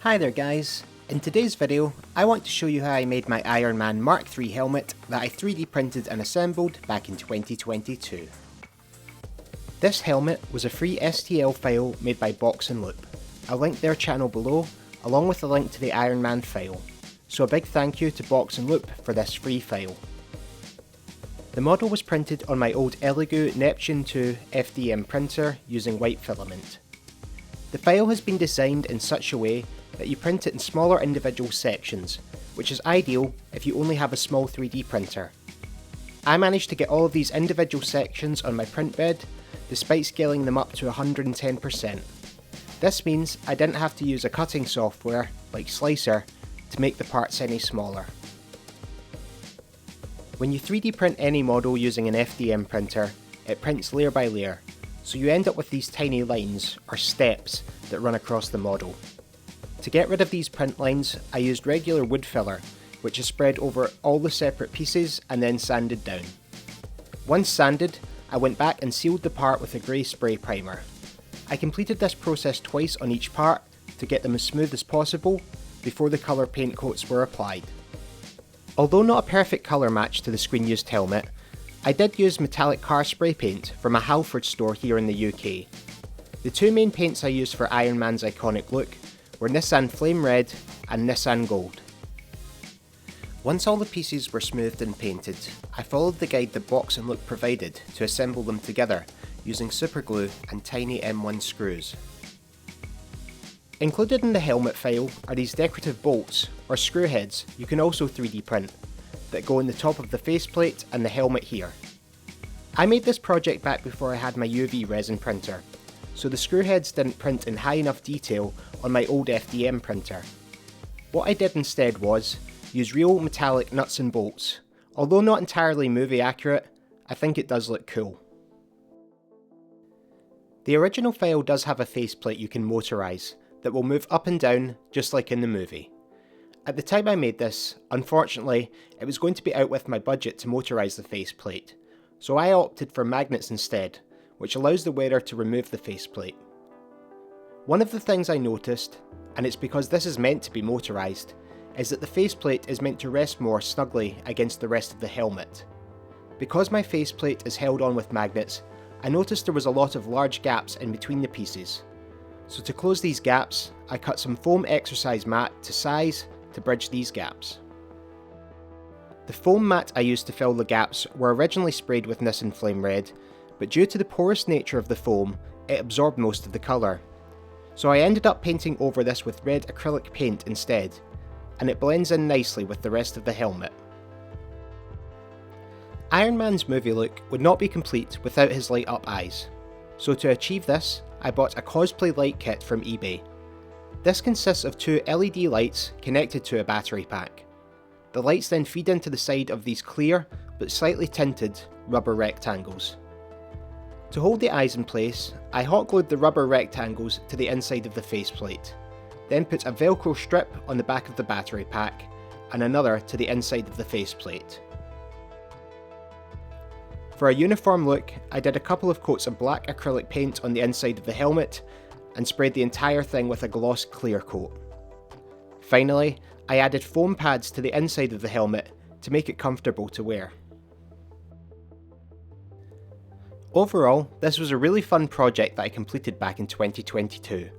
Hi there guys, in today's video I want to show you how I made my Iron Man Mark III helmet that I 3D printed and assembled back in 2022. This helmet was a free STL file made by Box and Loop. I'll link their channel below along with a link to the Iron Man file, so a big thank you to Box and Loop for this free file. The model was printed on my old Elegoo Neptune 2 FDM printer using white filament. The file has been designed in such a way that you print it in smaller individual sections, which is ideal if you only have a small 3D printer. I managed to get all of these individual sections on my print bed, despite scaling them up to 110%. This means I didn't have to use a cutting software, like Slicer, to make the parts any smaller. When you 3D print any model using an FDM printer, it prints layer by layer, so you end up with these tiny lines, or steps, that run across the model. To get rid of these print lines, I used regular wood filler, which is spread over all the separate pieces and then sanded down. Once sanded, I went back and sealed the part with a grey spray primer. I completed this process twice on each part to get them as smooth as possible before the colour paint coats were applied. Although not a perfect colour match to the screen used helmet, I did use metallic car spray paint from a Halford store here in the UK. The two main paints I used for Iron Man's iconic look were Nissan Flame Red and Nissan Gold. Once all the pieces were smoothed and painted, I followed the guide that Box and Loop provided to assemble them together using super glue and tiny M1 screws. Included in the helmet file are these decorative bolts, or screw heads you can also 3D print, that go in the top of the faceplate and the helmet here. I made this project back before I had my UV resin printer, so the screw heads didn't print in high enough detail on my old FDM printer. What I did instead was use real metallic nuts and bolts. Although not entirely movie accurate, I think it does look cool. The original file does have a faceplate you can motorise that will move up and down just like in the movie. At the time I made this, unfortunately, it was going to be out with my budget to motorise the faceplate, so I opted for magnets instead, which allows the wearer to remove the faceplate. One of the things I noticed, and it's because this is meant to be motorised, is that the faceplate is meant to rest more snugly against the rest of the helmet. Because my faceplate is held on with magnets, I noticed there was a lot of large gaps in between the pieces. So to close these gaps, I cut some foam exercise mat to size to bridge these gaps. The foam mat I used to fill the gaps were originally sprayed with Nissan Flame Red, but due to the porous nature of the foam, it absorbed most of the colour. So I ended up painting over this with red acrylic paint instead, and it blends in nicely with the rest of the helmet. Iron Man's movie look would not be complete without his light up eyes, so to achieve this, I bought a cosplay light kit from eBay. This consists of two LED lights connected to a battery pack. The lights then feed into the side of these clear, but slightly tinted, rubber rectangles. To hold the eyes in place, I hot glued the rubber rectangles to the inside of the faceplate, then put a velcro strip on the back of the battery pack, and another to the inside of the faceplate. For a uniform look, I did a couple of coats of black acrylic paint on the inside of the helmet, and sprayed the entire thing with a gloss clear coat. Finally, I added foam pads to the inside of the helmet to make it comfortable to wear. Overall, this was a really fun project that I completed back in 2022,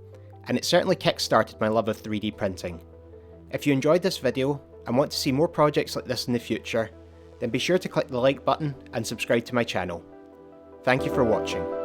and it certainly kick-started my love of 3D printing. If you enjoyed this video and want to see more projects like this in the future, then be sure to click the like button and subscribe to my channel. Thank you for watching.